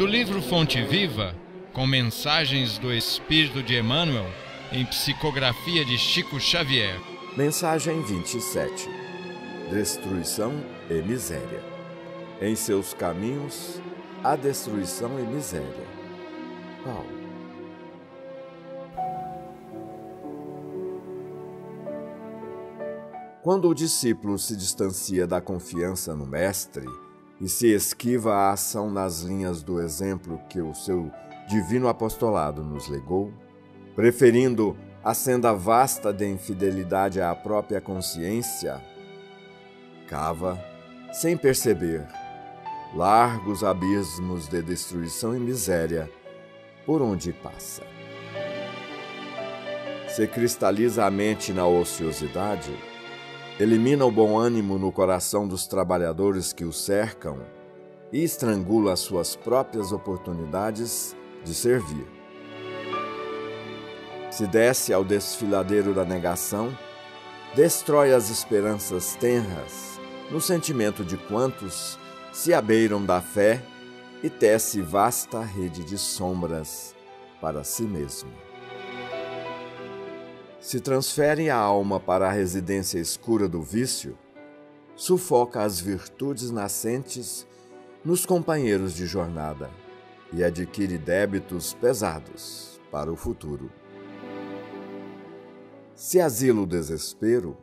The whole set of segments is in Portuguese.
Do livro Fonte Viva, com mensagens do Espírito de Emmanuel, em psicografia de Chico Xavier. Mensagem 27. Destruição e miséria. Em seus caminhos, há destruição e miséria. Paulo. Quando o discípulo se distancia da confiança no Mestre e se esquiva a ação nas linhas do exemplo que o seu divino apostolado nos legou, preferindo a senda vasta de infidelidade à própria consciência, cava, sem perceber, largos abismos de destruição e miséria por onde passa. Se cristaliza a mente na ociosidade, elimina o bom ânimo no coração dos trabalhadores que o cercam e estrangula as suas próprias oportunidades de servir. Se desce ao desfiladeiro da negação, destrói as esperanças tenras no sentimento de quantos se abeiram da fé e tece vasta rede de sombras para si mesmo. Se transfere a alma para a residência escura do vício, sufoca as virtudes nascentes nos companheiros de jornada e adquire débitos pesados para o futuro. Se asila o desespero,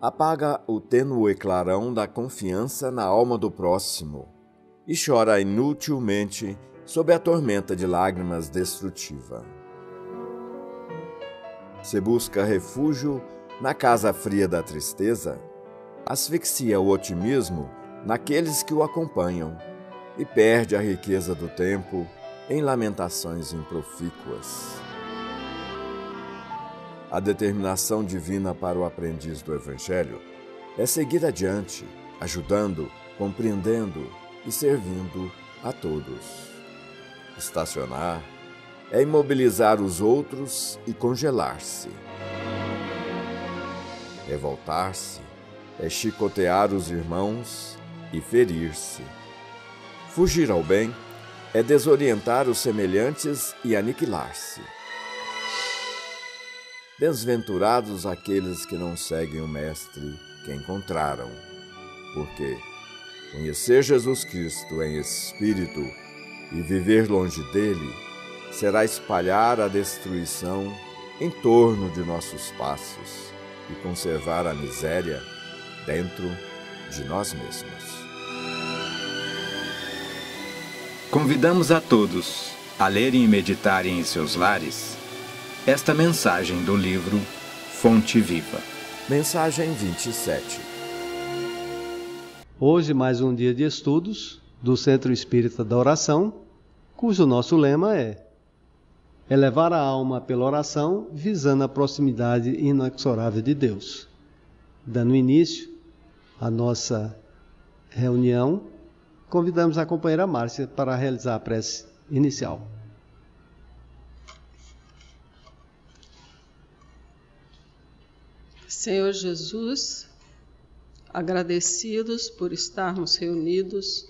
apaga o tênue clarão da confiança na alma do próximo e chora inutilmente sob a tormenta de lágrimas destrutiva. Se busca refúgio na casa fria da tristeza, asfixia o otimismo naqueles que o acompanham e perde a riqueza do tempo em lamentações improfícuas. A determinação divina para o aprendiz do Evangelho é seguir adiante, ajudando, compreendendo e servindo a todos. Estacionar é imobilizar os outros e congelar-se. Revoltar-se é chicotear os irmãos e ferir-se. Fugir ao bem é desorientar os semelhantes e aniquilar-se. Desventurados aqueles que não seguem o Mestre que encontraram, porque conhecer Jesus Cristo em espírito e viver longe dele será espalhar a destruição em torno de nossos passos e conservar a miséria dentro de nós mesmos. Convidamos a todos a lerem e meditarem em seus lares esta mensagem do livro Fonte Viva. Mensagem 27. Hoje mais um dia de estudos do Centro Espírita da Oração, cujo nosso lema é elevar a alma pela oração, visando a proximidade inexorável de Deus. Dando início à nossa reunião, convidamos a companheira Márcia para realizar a prece inicial. Senhor Jesus, agradecidos por estarmos reunidos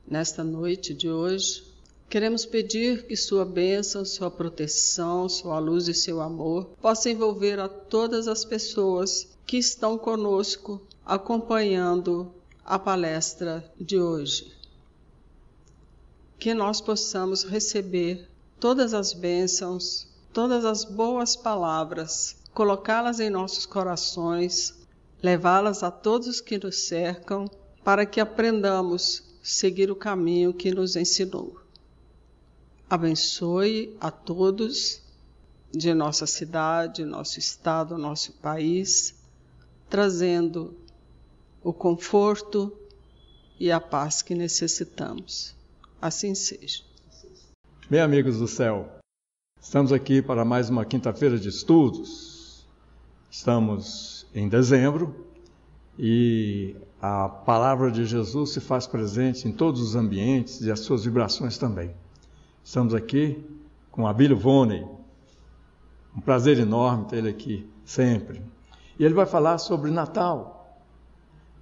nesta noite de hoje, queremos pedir que sua bênção, sua proteção, sua luz e seu amor possam envolver a todas as pessoas que estão conosco acompanhando a palestra de hoje. Que nós possamos receber todas as bênçãos, todas as boas palavras, colocá-las em nossos corações, levá-las a todos que nos cercam, para que aprendamos a seguir o caminho que nos ensinou. Abençoe a todos de nossa cidade, nosso estado, nosso país, trazendo o conforto e a paz que necessitamos. Assim seja. Bem, amigos do céu, estamos aqui para mais uma quinta-feira de estudos. Estamos em dezembro e a palavra de Jesus se faz presente em todos os ambientes e as suas vibrações também. Estamos aqui com Abílio Voney, um prazer enorme ter ele aqui sempre. E ele vai falar sobre Natal.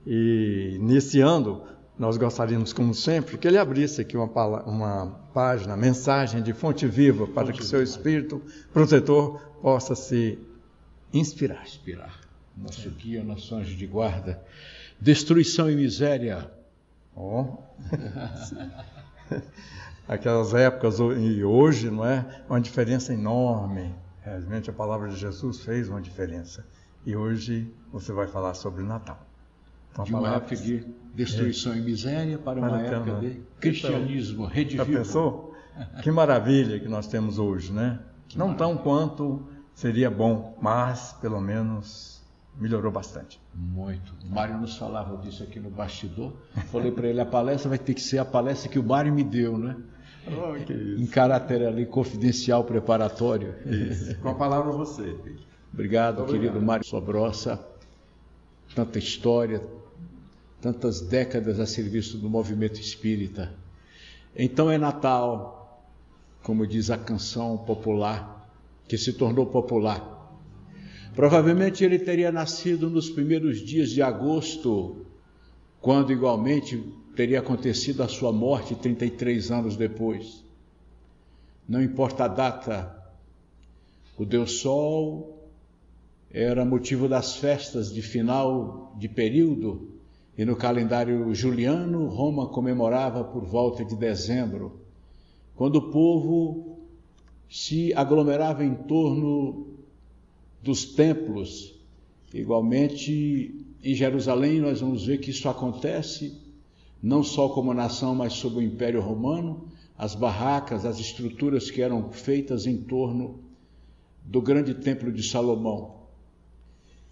E iniciando nós gostaríamos, como sempre, que ele abrisse aqui uma página, mensagem de fonte viva, para que o seu espírito protetor possa se inspirar. Nosso guia, nosso anjo de guarda. Destruição e miséria. Aquelas épocas e hoje, não é? Uma diferença enorme. Realmente a palavra de Jesus fez uma diferença. E hoje você vai falar sobre o Natal. Então, de uma época de destruição e miséria para uma época de cristianismo redivivo. Já pensou? Que maravilha que nós temos hoje, né? Não tão quanto seria bom, mas pelo menos melhorou bastante. Muito. O Mário nos falava disso aqui no bastidor. Falei para ele, a palestra vai ter que ser a palestra que o Mário me deu, né? Que isso. Em caráter ali confidencial, preparatório. Isso. Com a palavra a você. Obrigado, querido Mário Sobrossa. Tanta história, tantas décadas a serviço do movimento espírita. Então é Natal, como diz a canção popular, que se tornou popular. Provavelmente ele teria nascido nos primeiros dias de agosto, quando igualmente teria acontecido a sua morte 33 anos depois. Não importa a data, o Deus Sol era motivo das festas de final de período, e no calendário juliano, Roma comemorava por volta de dezembro, quando o povo se aglomerava em torno dos templos. Igualmente, em Jerusalém, nós vamos ver que isso acontece, não só como nação, mas sob o Império Romano, as barracas, as estruturas que eram feitas em torno do grande templo de Salomão.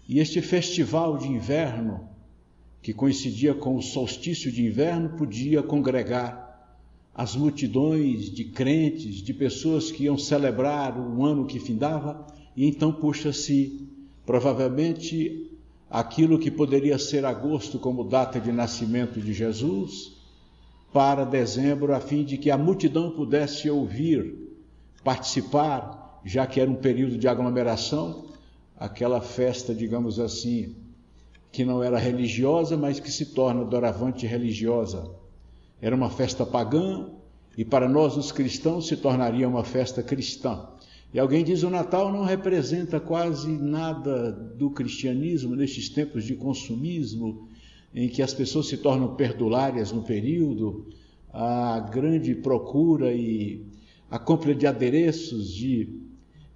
E este festival de inverno, que coincidia com o solstício de inverno, podia congregar as multidões de crentes, de pessoas que iam celebrar o ano que findava, e então puxa-se provavelmente aquilo que poderia ser agosto como data de nascimento de Jesus, para dezembro, a fim de que a multidão pudesse ouvir, participar, já que era um período de aglomeração, aquela festa, digamos assim, que não era religiosa, mas que se torna doravante religiosa. Era uma festa pagã, e para nós os cristãos se tornaria uma festa cristã. E alguém diz, o Natal não representa quase nada do cristianismo nestes tempos de consumismo, em que as pessoas se tornam perdulárias no período, a grande procura e a compra de adereços, de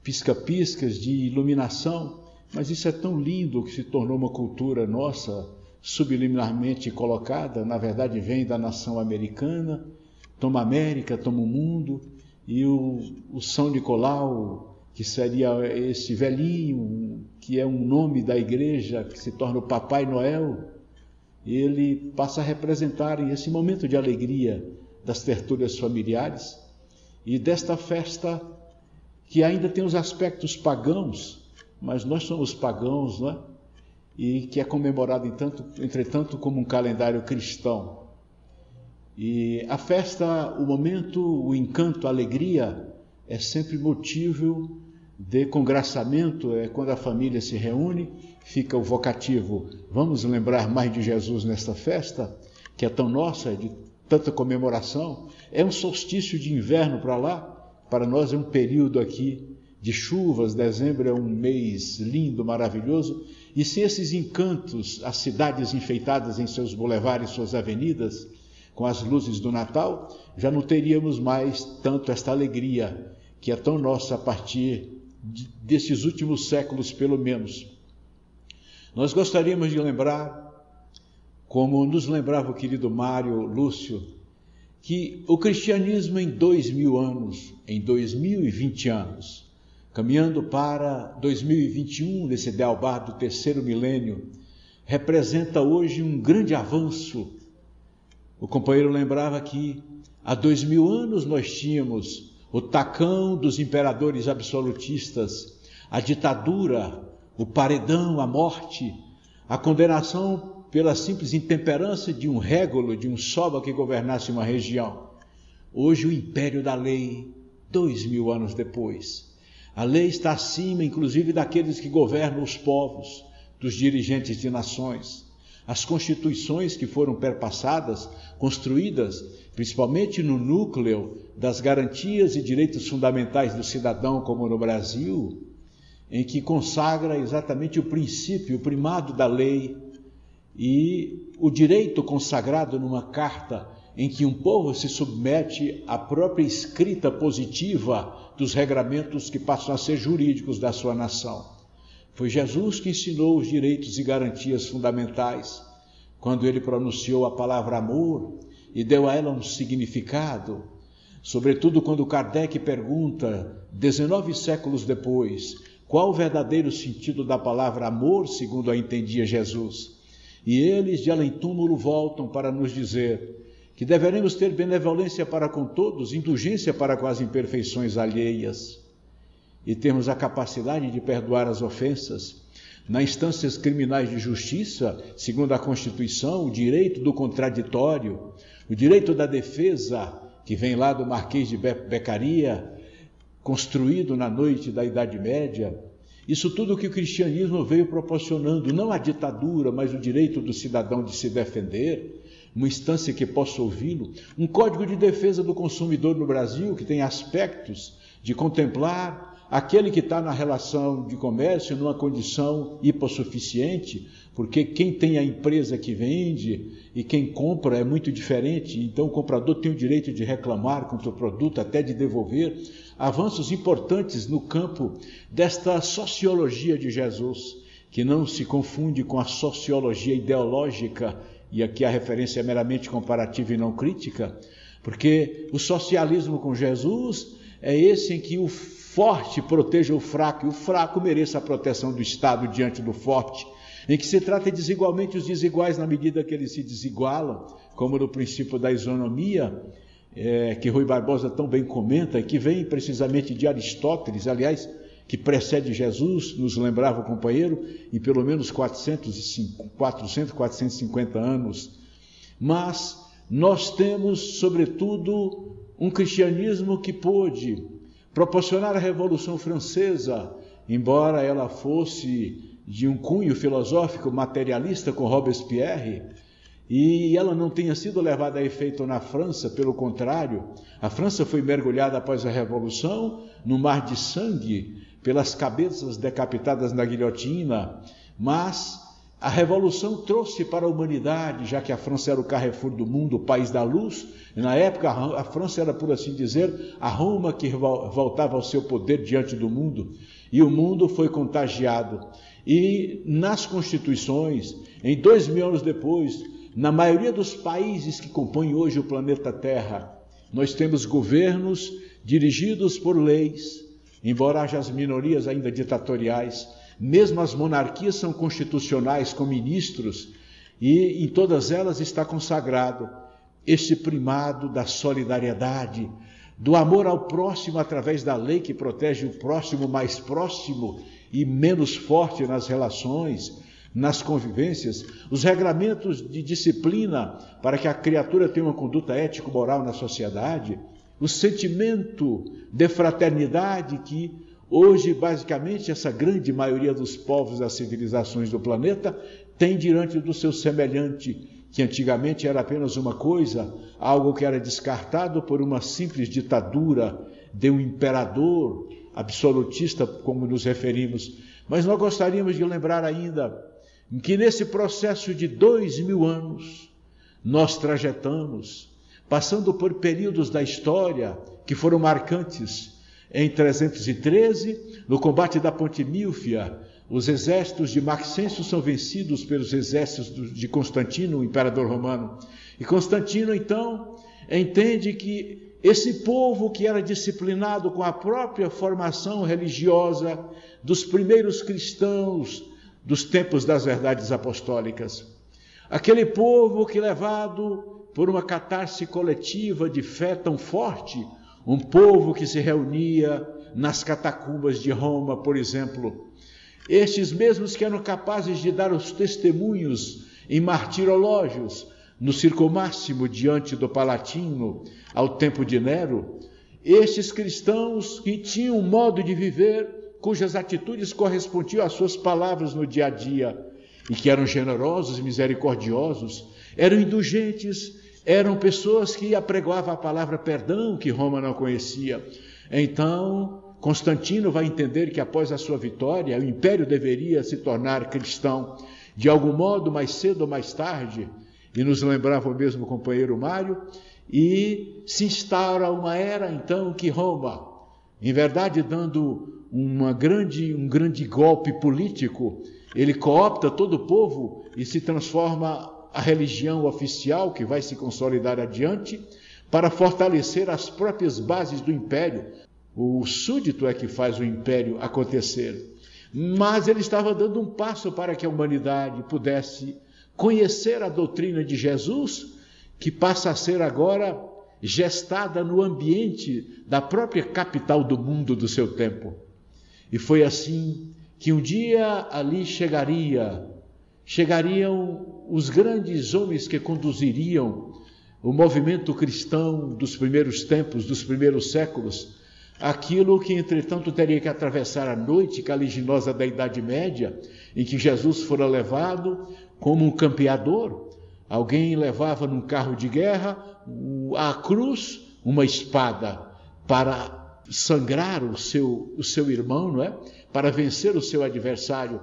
pisca-piscas, de iluminação. Mas isso é tão lindo que se tornou uma cultura nossa, subliminarmente colocada, na verdade vem da nação americana, toma a América, toma o mundo, e o São Nicolau, que seria esse velhinho, que é um nome da igreja, que se torna o Papai Noel, ele passa a representar esse momento de alegria das tertúlias familiares e desta festa que ainda tem os aspectos pagãos, mas nós somos pagãos, não é? E que é comemorado, entretanto, como um calendário cristão. E a festa, o momento, o encanto, a alegria, é sempre motivo de congraçamento, é quando a família se reúne, fica o vocativo, vamos lembrar mais de Jesus nesta festa, que é tão nossa, de tanta comemoração. É um solstício de inverno para lá, para nós é um período aqui de chuvas, dezembro é um mês lindo, maravilhoso, e se esses encantos, as cidades enfeitadas em seus bulevares, suas avenidas, com as luzes do Natal, já não teríamos mais tanto esta alegria, que é tão nossa a partir desses últimos séculos, pelo menos. Nós gostaríamos de lembrar, como nos lembrava o querido Mário Lúcio, que o cristianismo em 2000 anos, em 2020 anos, caminhando para 2021, nesse Dealbar do terceiro milênio, representa hoje um grande avanço. O companheiro lembrava que há 2000 anos nós tínhamos o tacão dos imperadores absolutistas, a ditadura, o paredão, a morte, a condenação pela simples intemperância de um régulo, de um soba que governasse uma região. Hoje o império da lei, 2000 anos depois. A lei está acima, inclusive, daqueles que governam os povos, dos dirigentes de nações. as constituições que foram perpassadas, construídas principalmente no núcleo das garantias e direitos fundamentais do cidadão, como no Brasil, em que consagra exatamente o princípio, o primado da lei e o direito consagrado numa carta em que um povo se submete à própria escrita positiva dos regramentos que passam a ser jurídicos da sua nação. Foi Jesus que ensinou os direitos e garantias fundamentais, quando ele pronunciou a palavra amor e deu a ela um significado, sobretudo quando Kardec pergunta, 19 séculos depois, qual o verdadeiro sentido da palavra amor, segundo a entendia Jesus. E eles, de além-túmulo, voltam para nos dizer que deveremos ter benevolência para com todos, indulgência para com as imperfeições alheias, e termos a capacidade de perdoar as ofensas. Nas instâncias criminais de justiça, segundo a Constituição, o direito do contraditório, o direito da defesa, que vem lá do Marquês de Beccaria, construído na noite da Idade Média, isso tudo que o cristianismo veio proporcionando, não a ditadura, mas o direito do cidadão de se defender, uma instância que possa ouvi-lo, um código de defesa do consumidor no Brasil, que tem aspectos de contemplar aquele que está na relação de comércio numa condição hipossuficiente, porque quem tem a empresa que vende e quem compra é muito diferente, então o comprador tem o direito de reclamar contra o produto, até de devolver. Avanços importantes no campo desta sociologia de Jesus, que não se confunde com a sociologia ideológica, e aqui a referência é meramente comparativa e não crítica, porque o socialismo com Jesus é esse em que o forte proteja o fraco e o fraco mereça a proteção do Estado diante do forte, em que se trata desigualmente os desiguais na medida que eles se desigualam, como no princípio da isonomia, que Rui Barbosa tão bem comenta, que vem precisamente de Aristóteles, aliás, que precede Jesus, nos lembrava o companheiro, em pelo menos 450 anos. Mas nós temos, sobretudo, um cristianismo que pôde proporcionar a Revolução Francesa, embora ela fosse de um cunho filosófico materialista com Robespierre, e ela não tenha sido levada a efeito na França, pelo contrário, a França foi mergulhada após a Revolução no mar de sangue, pelas cabeças decapitadas na guilhotina, mas a Revolução trouxe para a humanidade, já que a França era o Carrefour do mundo, o país da luz, e na época a França era, por assim dizer, a Roma que voltava ao seu poder diante do mundo, e o mundo foi contagiado. E nas constituições, em 2000 anos depois, na maioria dos países que compõem hoje o planeta Terra, nós temos governos dirigidos por leis, embora haja as minorias ainda ditatoriais, mesmo as monarquias são constitucionais com ministros, e em todas elas está consagrado este primado da solidariedade, do amor ao próximo através da lei que protege o próximo mais próximo e menos forte nas relações, nas convivências, os regramentos de disciplina para que a criatura tenha uma conduta ético-moral na sociedade, o sentimento de fraternidade que hoje, basicamente, essa grande maioria dos povos das civilizações do planeta tem diante do seu semelhante, que antigamente era apenas uma coisa, algo que era descartado por uma simples ditadura de um imperador absolutista, como nos referimos. Mas nós gostaríamos de lembrar ainda que nesse processo de 2000 anos, nós trajetamos, passando por períodos da história que foram marcantes. Em 313, no combate da Ponte Mílfia, os exércitos de Maxêncio são vencidos pelos exércitos de Constantino, o imperador romano. E Constantino, então, entende que esse povo que era disciplinado com a própria formação religiosa dos primeiros cristãos dos tempos das verdades apostólicas, aquele povo que, levado por uma catarse coletiva de fé tão forte, um povo que se reunia nas catacumbas de Roma, por exemplo, estes mesmos que eram capazes de dar os testemunhos em martirológios no Circo Máximo diante do Palatino, ao tempo de Nero, estes cristãos que tinham um modo de viver cujas atitudes correspondiam às suas palavras no dia a dia, e que eram generosos e misericordiosos, eram indulgentes, eram pessoas que apregoavam a palavra perdão, que Roma não conhecia. Então, Constantino vai entender que após a sua vitória, o império deveria se tornar cristão. De algum modo, mais cedo ou mais tarde, e nos lembrava o mesmo companheiro Mário, e se instaura uma era, então, que Roma, em verdade, dando um grande golpe político, ele coopta todo o povo e se transforma a religião oficial, que vai se consolidar adiante, para fortalecer as próprias bases do império. O súdito é que faz o império acontecer. Mas ele estava dando um passo para que a humanidade pudesse conhecer a doutrina de Jesus, que passa a ser agora gestada no ambiente da própria capital do mundo do seu tempo. E foi assim que um dia ali chegariam os grandes homens que conduziriam o movimento cristão dos primeiros tempos, dos primeiros séculos, aquilo que, entretanto, teria que atravessar a noite caliginosa da Idade Média, em que Jesus fora levado como um campeador. Alguém levava num carro de guerra à cruz uma espada para sangrar o seu irmão, não é? Para vencer o seu adversário.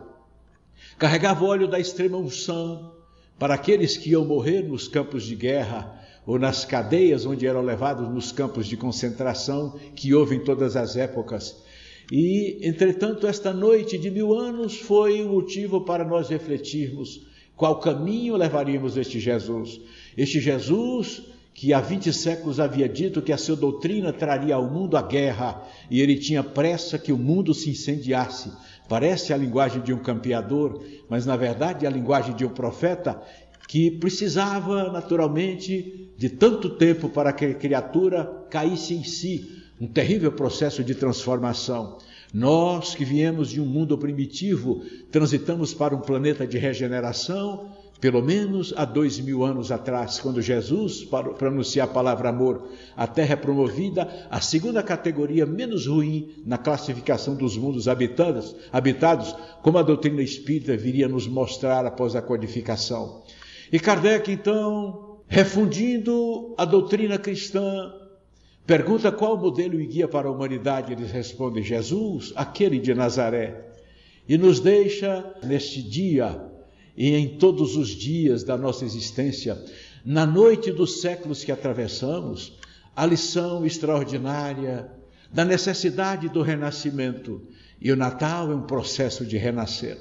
Carregava o óleo da extrema unção para aqueles que iam morrer nos campos de guerra ou nas cadeias onde eram levados nos campos de concentração que houve em todas as épocas. E, entretanto, esta noite de 1000 anos foi o motivo para nós refletirmos qual caminho levaríamos este Jesus. Este Jesus que há 20 séculos havia dito que a sua doutrina traria ao mundo a guerra, e ele tinha pressa que o mundo se incendiasse. Parece a linguagem de um campeador, mas na verdade é a linguagem de um profeta que precisava naturalmente de tanto tempo para que a criatura caísse em si, um terrível processo de transformação. Nós que viemos de um mundo primitivo, transitamos para um planeta de regeneração, pelo menos há 2000 anos atrás, quando Jesus, para anunciar a palavra amor, a Terra é promovida à segunda categoria menos ruim na classificação dos mundos habitados, como a doutrina espírita viria nos mostrar após a codificação. E Kardec, então, refundindo a doutrina cristã, pergunta qual modelo e guia para a humanidade. Eles respondem: Jesus, aquele de Nazaré. E nos deixa neste dia e em todos os dias da nossa existência, na noite dos séculos que atravessamos, a lição extraordinária da necessidade do renascimento. E o Natal é um processo de renascer.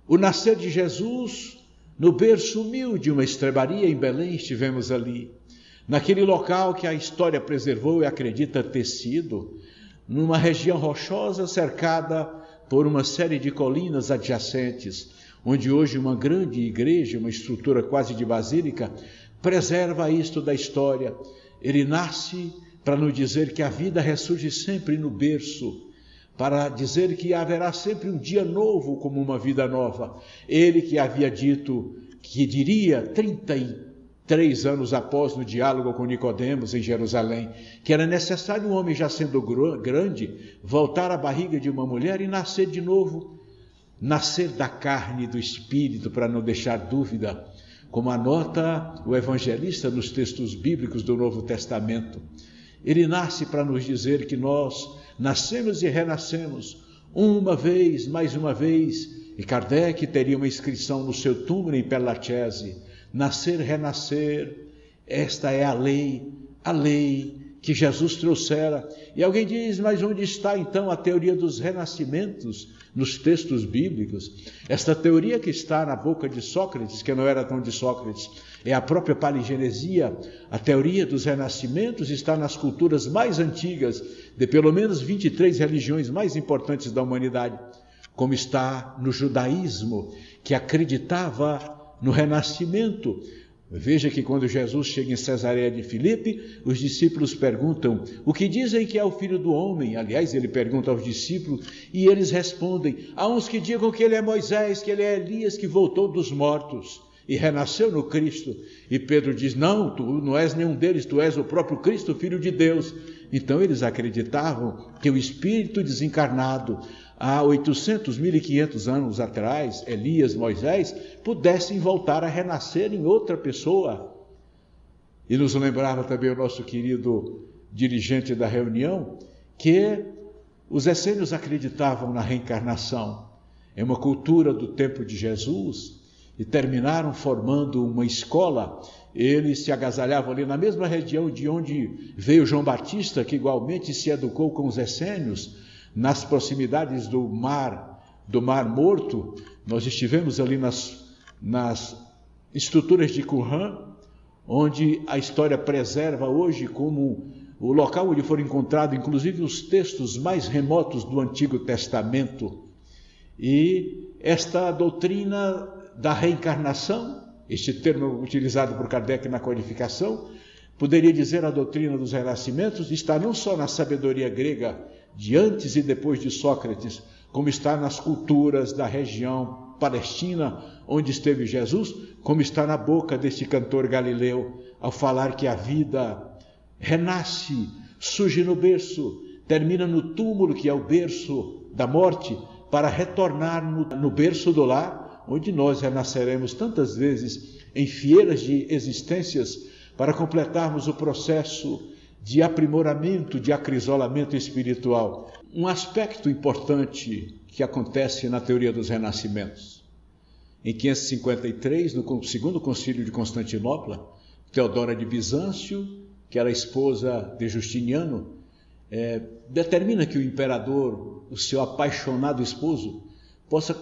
O nascer de Jesus, no berço humilde, uma estrebaria em Belém, estivemos ali, naquele local que a história preservou e acredita ter sido, numa região rochosa cercada por uma série de colinas adjacentes, onde hoje uma grande igreja, uma estrutura quase de basílica, preserva isto da história. Ele nasce para nos dizer que a vida ressurge sempre no berço, para dizer que haverá sempre um dia novo como uma vida nova. Ele que havia dito, que diria 33 anos após, no diálogo com Nicodemos em Jerusalém, que era necessário um homem já sendo grande voltar à barriga de uma mulher e nascer de novo, nascer da carne e do espírito, para não deixar dúvida, como anota o evangelista nos textos bíblicos do Novo Testamento. Ele nasce para nos dizer que nós nascemos e renascemos uma vez, mais uma vez, e Kardec teria uma inscrição no seu túmulo em Pellacese: nascer, renascer, esta é a lei que Jesus trouxera. E alguém diz: mas onde está então a teoria dos renascimentos nos textos bíblicos? Esta teoria que está na boca de Sócrates, que não era tão de Sócrates, é a própria paligenesia. A teoria dos renascimentos está nas culturas mais antigas, de pelo menos 23 religiões mais importantes da humanidade, como está no judaísmo, que acreditava no renascimento. Veja que quando Jesus chega em Cesareia de Filipe, os discípulos perguntam: o que dizem que é o Filho do Homem? Aliás, ele pergunta aos discípulos e eles respondem: há uns que digam que ele é Moisés, que ele é Elias, que voltou dos mortos e renasceu no Cristo. E Pedro diz: não, tu não és nenhum deles, tu és o próprio Cristo, Filho de Deus. Então eles acreditavam que o Espírito desencarnado, há 800, 1500 anos atrás, Elias, Moisés, pudessem voltar a renascer em outra pessoa. E nos lembrava também o nosso querido dirigente da reunião, que os essênios acreditavam na reencarnação. É uma cultura do tempo de Jesus, e terminaram formando uma escola. Eles se agasalhavam ali na mesma região de onde veio João Batista, que igualmente se educou com os essênios, nas proximidades do Mar Morto. Nós estivemos ali nas estruturas de Qumran, onde a história preserva hoje como o local onde foram encontrados, inclusive, os textos mais remotos do Antigo Testamento. E esta doutrina da reencarnação, este termo utilizado por Kardec na codificação, poderia dizer a doutrina dos renascimentos, está não só na sabedoria grega de antes e depois de Sócrates, como está nas culturas da região palestina, onde esteve Jesus, como está na boca deste cantor galileu, ao falar que a vida renasce, surge no berço, termina no túmulo, que é o berço da morte, para retornar no berço do lar, onde nós renasceremos tantas vezes em fieiras de existências, para completarmos o processo de aprimoramento, de acrisolamento espiritual. Um aspecto importante que acontece na teoria dos renascimentos. Em 553, no segundo concílio de Constantinopla, Teodora de Bizâncio, que era esposa de Justiniano, determina que o imperador, o seu apaixonado esposo, possa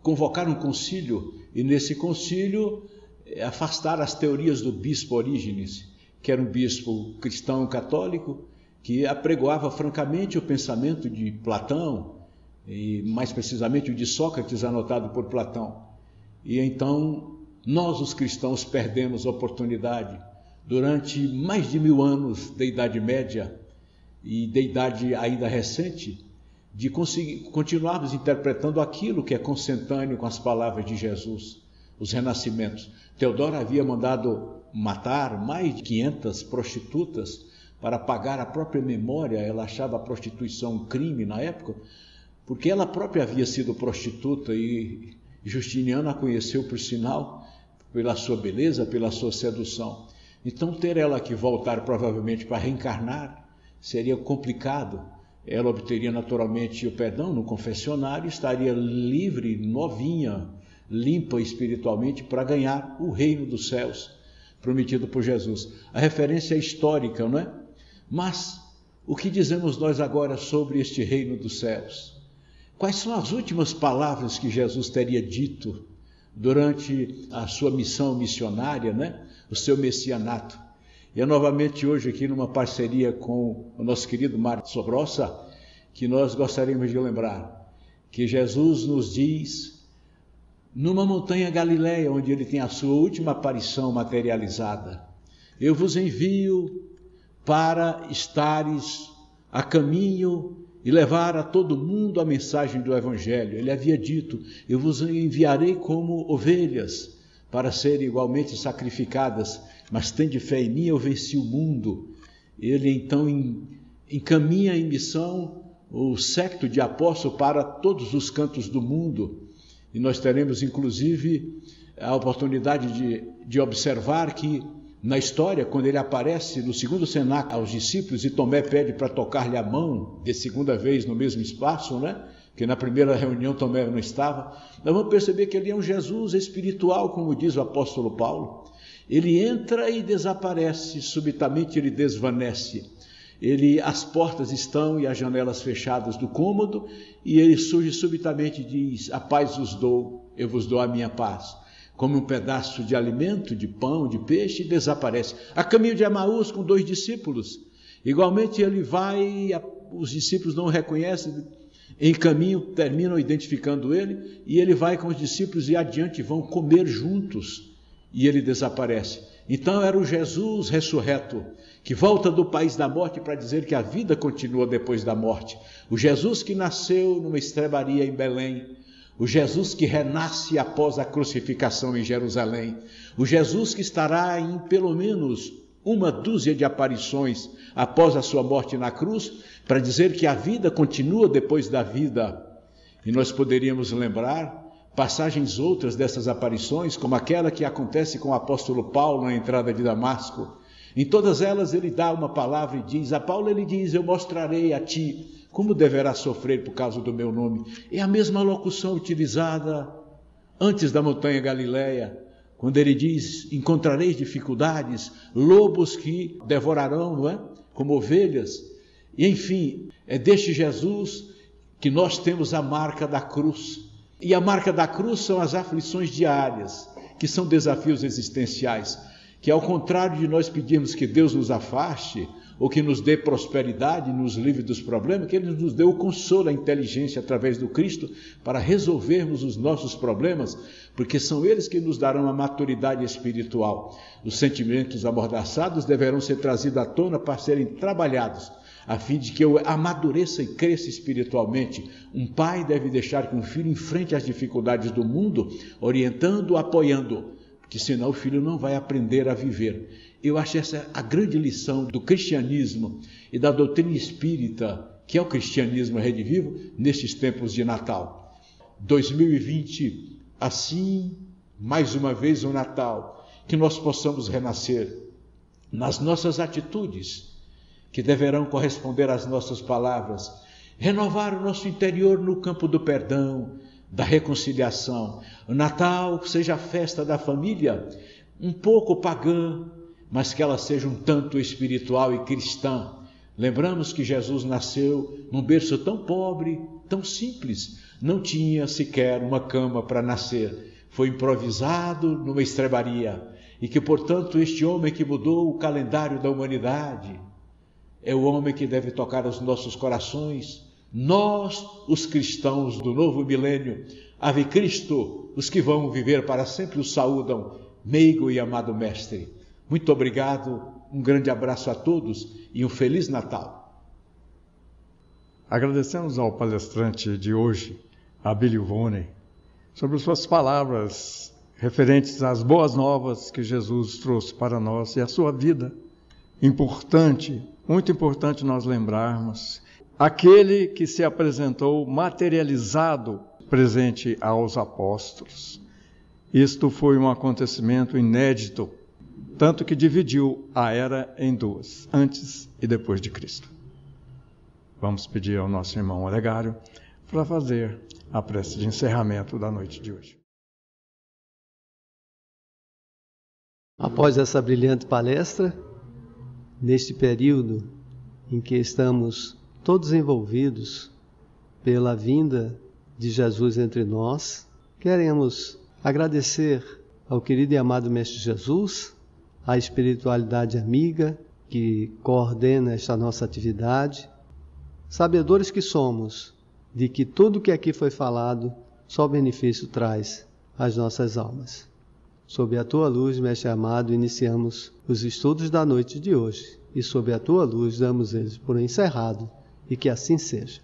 convocar um concílio, e nesse concílio afastar as teorias do bispo Orígenes, que era um bispo cristão católico, que apregoava francamente o pensamento de Platão, e mais precisamente o de Sócrates, anotado por Platão. E então nós, os cristãos, perdemos a oportunidade, durante mais de 1000 anos da Idade Média e da Idade ainda recente, de continuarmos interpretando aquilo que é consentâneo com as palavras de Jesus, os renascimentos. Teodora havia mandado matar mais de 500 prostitutas para pagar a própria memória. Ela achava a prostituição um crime na época, porque ela própria havia sido prostituta, e Justiniano a conheceu, por sinal, pela sua beleza, pela sua sedução. Então, ter ela que voltar provavelmente para reencarnar seria complicado. Ela obteria naturalmente o perdão no confessionário, estaria livre, novinha, limpa espiritualmente, para ganhar o reino dos céus prometido por Jesus. A referência é histórica, não é? Mas o que dizemos nós agora sobre este reino dos céus? Quais são as últimas palavras que Jesus teria dito durante a sua missão missionária, né? O seu messianato? E é novamente hoje aqui numa parceria com o nosso querido Mário Sobrossa, que nós gostaríamos de lembrar que Jesus nos diz, numa montanha Galileia, onde ele tem a sua última aparição materializada: eu vos envio para estares a caminho e levar a todo mundo a mensagem do Evangelho. Ele havia dito: eu vos enviarei como ovelhas para serem igualmente sacrificadas, mas tende fé em mim, eu venci o mundo. Ele então encaminha em missão o séquito de apóstolos para todos os cantos do mundo. E nós teremos inclusive a oportunidade de observar que na história, quando ele aparece no segundo cenáculo aos discípulos, e Tomé pede para tocar-lhe a mão de segunda vez no mesmo espaço, né? Que na primeira reunião Tomé não estava, nós vamos perceber que ele é um Jesus espiritual, como diz o apóstolo Paulo. Ele entra e desaparece, subitamente ele desvanece. As portas estão e as janelas fechadas do cômodo, e ele surge subitamente e diz: a paz vos dou, eu vos dou a minha paz. Come um pedaço de alimento, de pão, de peixe, e desaparece. A caminho de Emaús com 2 discípulos. Igualmente ele vai, os discípulos não o reconhecem, em caminho terminam identificando ele, e ele vai com os discípulos e adiante vão comer juntos, e ele desaparece. Então era o Jesus ressurreto, que volta do país da morte para dizer que a vida continua depois da morte. O Jesus que nasceu numa estrebaria em Belém, o Jesus que renasce após a crucificação em Jerusalém, o Jesus que estará em pelo menos 1 de aparições após a sua morte na cruz, para dizer que a vida continua depois da vida. E nós poderíamos lembrar passagens outras dessas aparições, como aquela que acontece com o apóstolo Paulo na entrada de Damasco. Em todas elas ele dá uma palavra e diz, a Paulo ele diz, eu mostrarei a ti como deverás sofrer por causa do meu nome. É a mesma locução utilizada antes da montanha Galileia, quando ele diz, encontrareis dificuldades, lobos que devorarão, não é? Como ovelhas. E enfim, é deste Jesus que nós temos a marca da cruz. E a marca da cruz são as aflições diárias, que são desafios existenciais, que ao contrário de nós pedirmos que Deus nos afaste, ou que nos dê prosperidade, nos livre dos problemas, que Ele nos dê o consolo, a inteligência através do Cristo, para resolvermos os nossos problemas, porque são eles que nos darão a maturidade espiritual. Os sentimentos amordaçados deverão ser trazidos à tona para serem trabalhados, a fim de que eu amadureça e cresça espiritualmente. Um pai deve deixar que um filho enfrente as dificuldades do mundo, orientando, apoiando, porque senão o filho não vai aprender a viver. Eu acho essa a grande lição do cristianismo e da doutrina espírita, que é o cristianismo Rede Vivo, nestes tempos de Natal. 2020, assim, mais uma vez um Natal, que nós possamos renascer nas nossas atitudes, que deverão corresponder às nossas palavras, renovar o nosso interior no campo do perdão, da reconciliação. O Natal seja a festa da família, um pouco pagã, mas que ela seja um tanto espiritual e cristã. Lembramos que Jesus nasceu num berço tão pobre, tão simples, não tinha sequer uma cama para nascer, foi improvisado numa estrebaria, e que, portanto, este homem que mudou o calendário da humanidade, é o homem que deve tocar os nossos corações. Nós, os cristãos do novo milênio, Ave Cristo, os que vão viver para sempre o saúdam, meigo e amado mestre. Muito obrigado, um grande abraço a todos e um Feliz Natal. Agradecemos ao palestrante de hoje, Abílio Vone, sobre suas palavras referentes às boas novas que Jesus trouxe para nós e a sua vida. Importante, muito importante nós lembrarmos, aquele que se apresentou materializado presente aos apóstolos. Isto foi um acontecimento inédito, tanto que dividiu a era em duas, antes e depois de Cristo. Vamos pedir ao nosso irmão Olegário para fazer a prece de encerramento da noite de hoje. Após essa brilhante palestra, neste período em que estamos todos envolvidos pela vinda de Jesus entre nós, queremos agradecer ao querido e amado Mestre Jesus, à espiritualidade amiga que coordena esta nossa atividade, sabedores que somos de que tudo que aqui foi falado só benefício traz às nossas almas. Sob a tua luz, Mestre amado, iniciamos os estudos da noite de hoje e sob a tua luz damos eles por encerrado e que assim seja.